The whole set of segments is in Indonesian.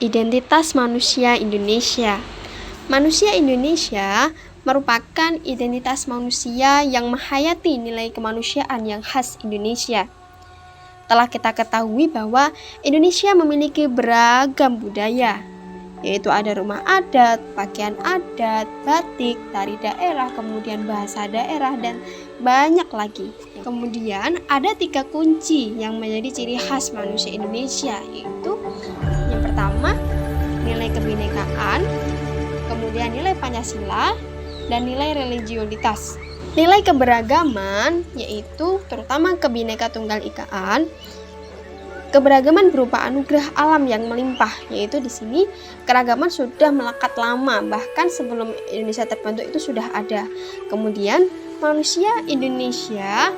Identitas manusia Indonesia. Manusia Indonesia merupakan identitas manusia yang menghayati nilai kemanusiaan yang khas Indonesia. Telah kita ketahui bahwa Indonesia memiliki beragam budaya, yaitu ada rumah adat, pakaian adat, batik, tari daerah, kemudian bahasa daerah, dan banyak lagi. Kemudian ada 3 kunci yang menjadi ciri khas manusia Indonesia, yaitu yang pertama, nilai kebinekaan, kemudian nilai Pancasila, dan nilai religiositas. Nilai keberagaman yaitu terutama Kebhinneka Tunggal Ikaan. Keberagaman berupa anugerah alam yang melimpah, yaitu di sini keragaman sudah melekat lama, bahkan sebelum Indonesia terbentuk itu sudah ada. Kemudian manusia Indonesia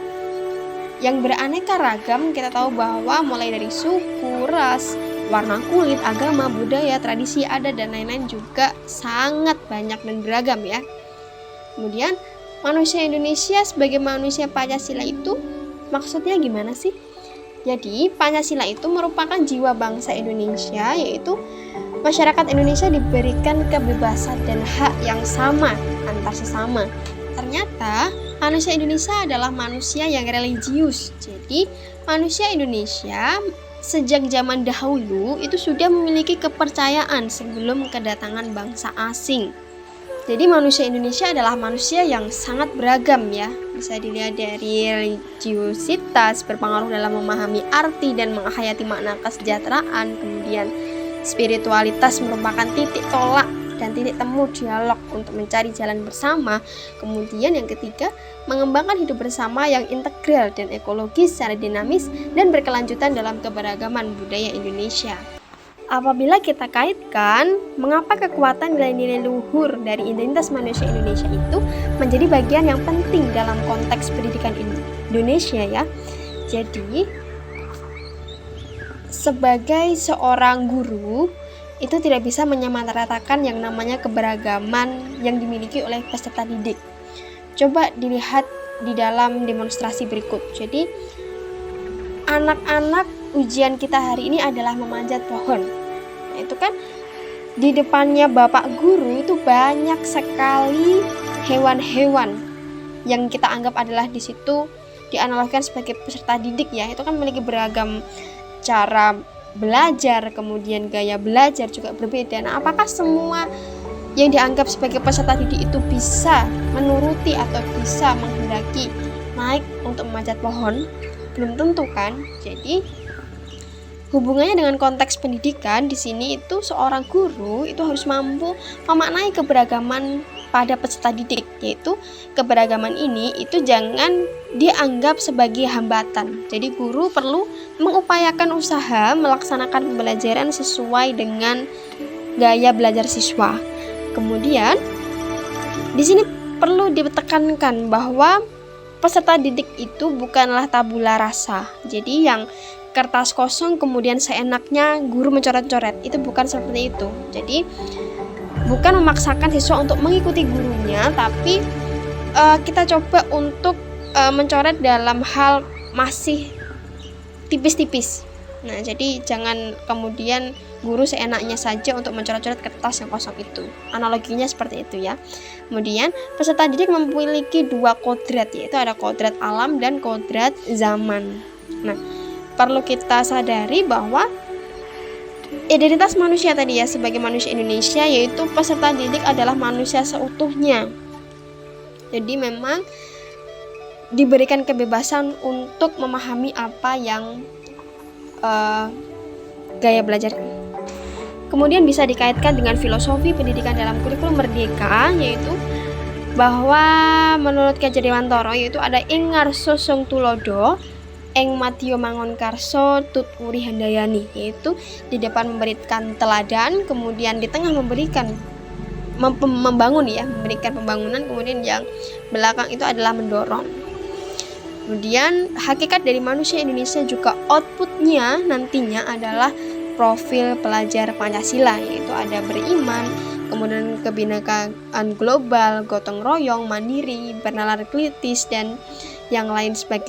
yang beraneka ragam, kita tahu bahwa mulai dari suku, ras, warna kulit, agama, budaya, tradisi, adat, dan lain-lain juga sangat banyak dan beragam ya. Kemudian manusia Indonesia sebagai manusia Pancasila itu maksudnya gimana sih? Jadi Pancasila itu merupakan jiwa bangsa Indonesia, yaitu masyarakat Indonesia diberikan kebebasan dan hak yang sama antar sesama. Ternyata manusia Indonesia adalah manusia yang religius. Jadi manusia Indonesia sejak zaman dahulu itu sudah memiliki kepercayaan sebelum kedatangan bangsa asing. Jadi manusia Indonesia adalah manusia yang sangat beragam ya. Bisa dilihat dari religiositas, berpengaruh dalam memahami arti dan menghayati makna kesejahteraan. Kemudian spiritualitas merupakan titik tolak dan titik temu dialog untuk mencari jalan bersama. Kemudian yang ketiga, mengembangkan hidup bersama yang integral dan ekologis secara dinamis dan berkelanjutan dalam keberagaman budaya Indonesia. Apabila kita kaitkan mengapa kekuatan nilai-nilai luhur dari identitas manusia Indonesia itu menjadi bagian yang penting dalam konteks pendidikan Indonesia ya. Jadi sebagai seorang guru itu tidak bisa menyamaratakan yang namanya keberagaman yang dimiliki oleh peserta didik. Coba dilihat di dalam demonstrasi berikut. Jadi anak-anak ujian kita hari ini adalah memanjat pohon. Nah, itu kan di depannya Bapak Guru itu banyak sekali hewan-hewan yang kita anggap adalah di situ dianalogikan sebagai peserta didik ya. Itu kan memiliki beragam cara belajar, kemudian gaya belajar juga berbeda. Nah, apakah semua yang dianggap sebagai peserta didik itu bisa menuruti atau bisa menghendaki naik untuk memanjat pohon? Belum tentu kan. Jadi hubungannya dengan konteks pendidikan di sini itu seorang guru itu harus mampu memaknai keberagaman pada peserta didik, yaitu keberagaman ini itu jangan dianggap sebagai hambatan. Jadi guru perlu mengupayakan usaha melaksanakan pembelajaran sesuai dengan gaya belajar siswa. Kemudian di sini perlu ditekankan bahwa peserta didik itu bukanlah tabula rasa. Jadi yang kertas kosong kemudian seenaknya guru mencoret-coret, itu bukan seperti itu. Jadi bukan memaksakan siswa untuk mengikuti gurunya, tapi kita coba untuk mencoret dalam hal masih tipis-tipis. Nah, jadi jangan kemudian guru seenaknya saja untuk mencoret-coret kertas yang kosong itu. Analoginya seperti itu ya. Kemudian peserta didik memiliki 2 kodrat, yaitu ada kodrat alam dan kodrat zaman. Nah, perlu kita sadari bahwa identitas manusia tadi ya sebagai manusia Indonesia, yaitu peserta didik adalah manusia seutuhnya. Jadi memang diberikan kebebasan untuk memahami apa yang gaya belajar. Kemudian bisa dikaitkan dengan filosofi pendidikan dalam kurikulum Merdeka, yaitu bahwa menurut Ki Hajar Dewantara yaitu ada ing ngarsa sung tulodo, ing madya mangun karso tut uri handayani, yaitu di depan memberikan teladan, kemudian di tengah memberikan membangun ya, memberikan pembangunan, kemudian yang belakang itu adalah mendorong. Kemudian hakikat dari manusia Indonesia juga outputnya nantinya adalah profil pelajar Pancasila, yaitu ada beriman, kemudian kebhinnekaaan global, gotong royong, mandiri, bernalar kritis, dan yang lain sebagainya.